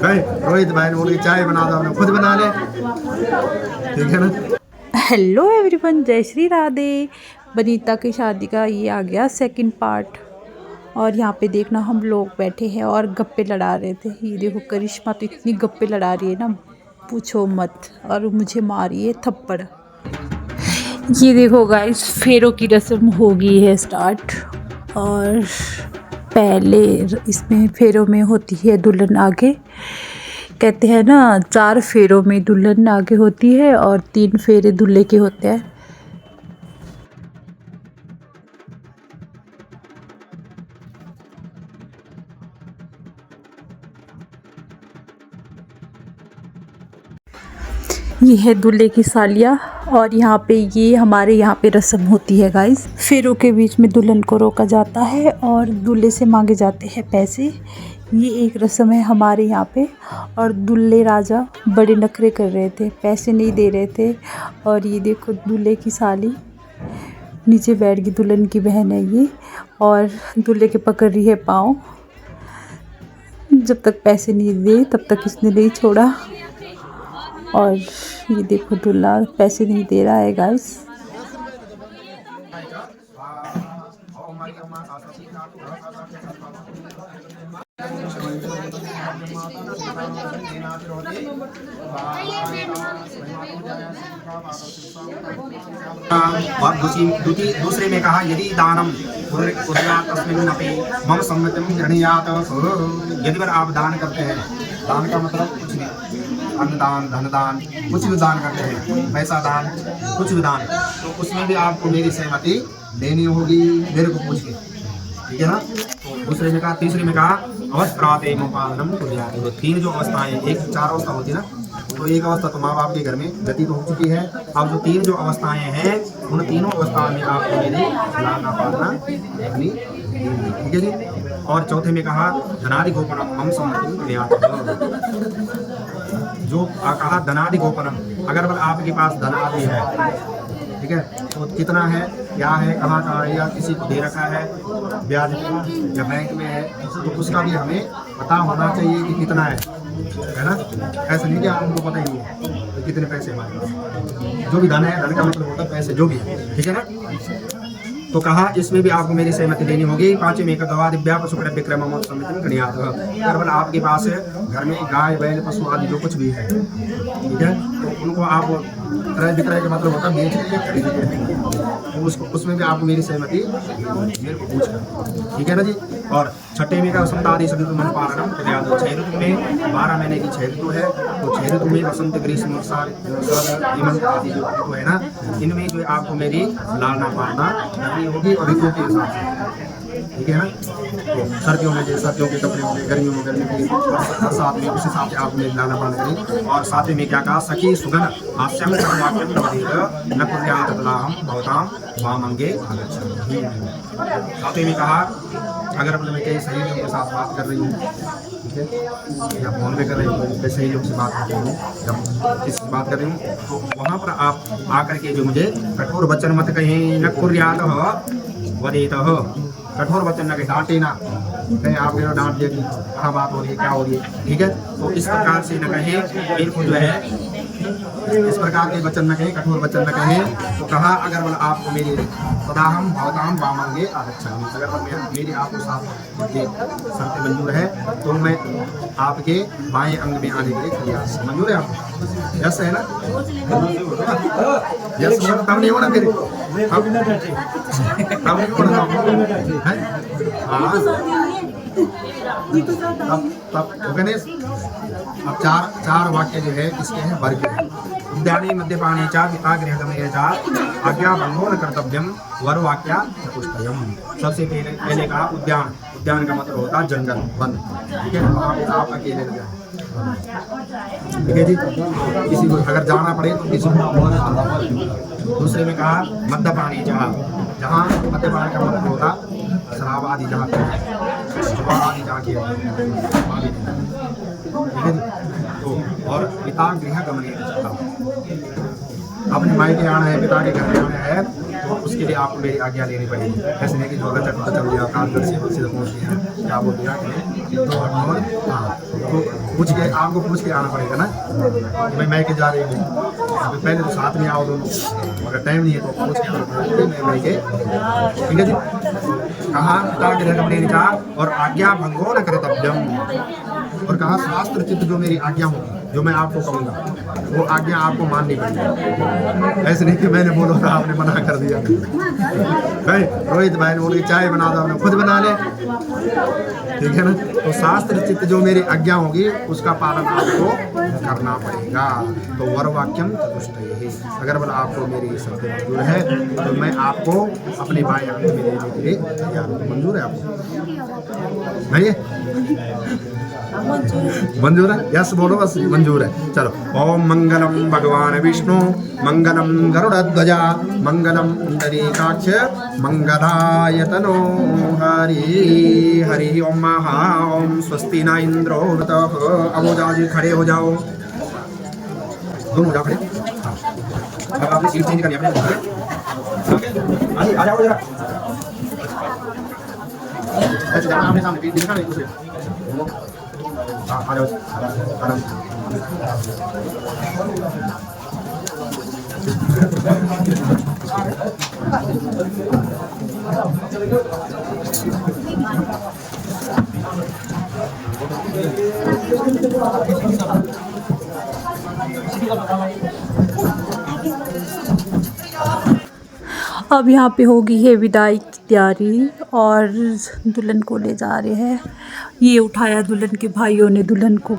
भाई रोहित भाई ने बोली चाय बना दो, हमने खुद बना ले, ठीक है ना। हेलो एवरीवन, जय श्री राधे। बनीता की शादी का ये आ गया सेकंड पार्ट। और यहाँ पे देखना हम लोग बैठे हैं और गप्पे लड़ा रहे थे। ये देखो करिश्मा तो इतनी गप्पे लड़ा रही है ना, पूछो मत। और मुझे मारी है थप्पड़। ये देखो गाइस, फेरों की रस्म हो गई है स्टार्ट। और पहले इसमें फेरों में होती है दुल्हन आगे। कहते हैं ना, 4 फेरों में दुल्हन आगे होती है और 3 फेरे दूल्हे के होते हैं। ये है दूल्हे की सालिया। और यहाँ पे ये हमारे यहाँ पे रस्म होती है गाइस। फेरों के बीच में दुल्हन को रोका जाता है और दूल्हे से मांगे जाते हैं पैसे। ये एक रस्म है हमारे यहाँ पे। और दूल्हे राजा बड़े नखरे कर रहे थे, पैसे नहीं दे रहे थे। और ये देखो दूल्हे की साली नीचे बैठ गई, दुल्हन की बहन है ये। और दूल्हे के पकड़ रही है पाँव। जब तक पैसे नहीं दिए तब तक इसने नहीं छोड़ा। और ये देखो दूल्हा पैसे नहीं दे रहा है गाइस। और दूसरे में कहा यदि दानम तस्मिन्नपि मम सम्मतिं गृह्णात। यदि पर आप दान करते हैं, दान का मतलब कुछ भी, अन्नदान, धनदान, कुछ भी दान करते हैं, पैसा दान, कुछ भी दान, तो उसमें भी आपको मेरी सहमति लेनी होगी, मेरे को पूछ के, ठीक है ना। तो दूसरे में कहा, तीसरे में कहा अवस्त्राते मोपालनम कुर्यात्। तो 3 जो अवस्थाएं, एक 4 अवस्था होती है ना, तो एक अवस्था तो माँ बाप के घर में व्यतीत हो चुकी है। अब जो 3 जो अवस्थाएं हैं, उन तीनों अवस्थाओं में आपको मेरी लालना पालना अपनी, ठीक है जी। और चौथे में कहा धनादि गोपनम मम सम्मतिं कुर्यात्। जो कहा धनादि गोपनम, अगर बल आपके पास धन आदि है, ठीक है, तो कितना है, क्या है, कहाँ कहाँ है, या किसी को दे रखा है ब्याज पे या बैंक में है, तो उसका भी हमें पता होना चाहिए कि कितना है ना। ऐसा नहीं कि हमको पता ही नहीं है तो कितने पैसे हमारे पास। जो भी धन है, धन का मतलब होता है पैसे, जो भी है, ठीक है ना। तो कहा इसमें भी आपको मेरी सहमति देनी होगी। 5वें में गवा दिव्या पशु विक्रम सम्मिलित गणियात। अगर आपके पास घर में गाय बैल पशु आदि जो कुछ भी है, ठीक है, तो उनको आप क्रय विक्रय का मतलब होता है बेच के खरीद के, तो उसको उसमें भी आपको मेरी सहमति मेरे को पूछ कर, ठीक है ना जी। और 6वें में का वसंतादि ऋतु मन पारणम याद हो। 6 ऋतु में 12 महीने की 6 ऋतु है, तो 6 ऋतु में वसंत ग्रीष्म शरद हेमंत आदि जो ऋतु है ना, इनमें जो आपको मेरी लालना पालना करनी होगी और ऋतु के हिसाब से, ठीक है ना। तो सर्दियों में सर्दियों के कपड़े होंगे, गर्मियों में गर्मी के, और साथ में उस हिसाब से आपको मेरी लालना पालना करें। और 7वें में क्या कहा, सखी सुगन हास्यम वाक्यम नवदीत न कुर्यात् तदाहं भवतां वामंगे आगच्छामि। 7वें में कहा अगर मतलब मैं कई सहेलियों के साथ बात कर रही हूँ, ठीक है, या फोन पे कर रही हूँ, कई सहेलियों से बात कर रही हूँ, या किसी से बात कर रही हूँ, तो वहाँ पर आप आकर के जो मुझे कठोर वचन मत कहें, न कुर्यात् वदेत, कठोर वचन न कहें, डांटे ना कहीं आप डांट दिया कि कहाँ बात हो रही है, क्या हो रही है, ठीक है। तो इस प्रकार से न कहें, बिल्कुल जो है इस प्रकार के वचन न कहें, कठोर वचन न कहें। तो कहा अगर बल आपको मेरी सदाहम भवताम वामंगे आगच्छामि, अगर मेरी आपको साथ ये शर्त मंजूर है तो मैं आपके बाएं अंग में आने के लिए तैयार। मंजूर है आपको? यस है ना? यस तब नहीं होना फिर, तब नहीं होना तब गणेश। अब 4 वाक्य जो है किसके हैं, वर्ग के। उद्याने मद्यपाने च पिता गृहगमने च आज्ञा भंगो न कर्तव्यम वर वाक्या चतुष्टयम। सबसे पहले कहा उद्यान, उद्यान का मतलब होता है जंगल, वन, ठीक है। आप अकेले न जाए, ठीक है जी। किसी को अगर जाना पड़े तो किसी को। दूसरे में कहा मद्यपाने जहाँ मद्यपान का मतलब होता शराब आदि जहाँ जुआ आदि जहाँ किया, ठीक है जी। तो और पिता गृह गमने, अपने मायके आना है, पिता के घर में आना है, तो उसके लिए आपको मेरी आज्ञा लेनी पड़ेगी। ऐसे नहीं कि जो अगर तक चल गया कानपुर से पहुँच गया क्या बोल दिया कि तो हाँ तो पूछ के आपको पूछ के आना पड़ेगा ना कि मैं के जा रही हूँ। अभी पहले तो साथ में आओ दोनों, अगर टाइम नहीं है तो पूछ के आना पड़ेगा मैं के। ठीक है जी। कहा पिता गृह कपड़े निकाह और आज्ञा भंगो न कर्तव्यम, और कहा शास्त्र चित्त जो मेरी आज्ञा होगी जो मैं आपको कहूँगा वो आज्ञा आपको माननी पड़ेगी। ऐसे नहीं कि मैंने बोला था आपने मना कर दिया। भाई रोहित भाई ने बोली चाय बना दो, आपने खुद बना ले। ठीक है ना। तो शास्त्र चित्त जो मेरी आज्ञा होगी उसका पालन आपको करना पड़ेगा। तो वर वाक्यम चतुष्ट ही, अगर बोला आपको मेरी शर्त मंजूर है तो मैं आपको अपने बाएं हाथ में देने के लिए तैयार हूँ। मंजूर है आपको? नहीं है? मंजूर है? यस बोलो बस, मंजूर है। चलो। ओम मंगलम भगवान विष्णु मंगलम गरुड़ध्वजा मंगलम पुंडरीकाक्ष मंगलाय तनो हरि हरि ओम महा ओम स्वस्ति न इंद्रो अब हो जाओ जी, खड़े हो जाओ, दोनों हो जाओ खड़े। अब आपने सीट चेंज करनी है अपने। आ जाओ जरा, ऐसे जाना आपने सामने पीठ दिखा नहीं दूसरे। हाँ आ जाओ आराम से। अब यहाँ पे होगी है विदाई की तैयारी और दुल्हन को ले जा रहे हैं। ये उठाया दुल्हन के भाइयों ने दुल्हन को।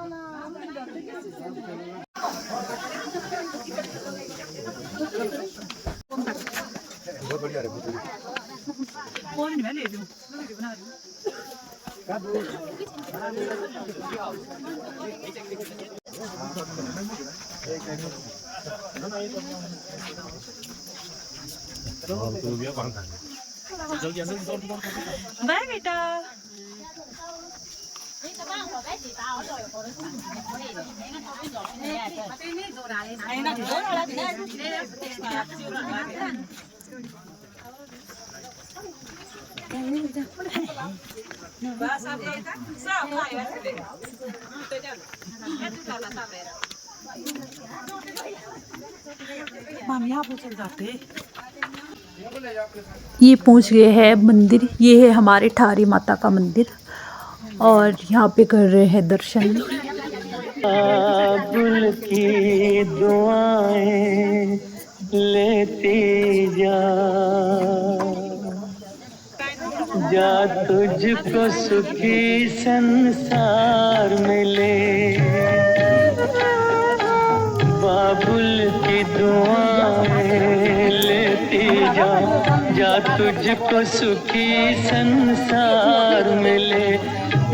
बाय बेटा। ये पहुंच गए हैं मंदिर। ये है हमारे ठारी माता का मंदिर और यहाँ पे कर रहे हैं दर्शन। बुल की दुआएं लेती जा तुझको सुखी संसार मिले। बाबुल की दुआएं लेती जा तुझको सुखी संसार मिले।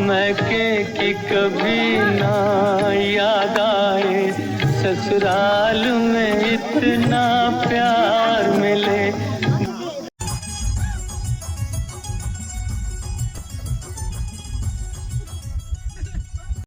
मैके की कभी ना याद आए, ससुराल में इतना प्यार मिले।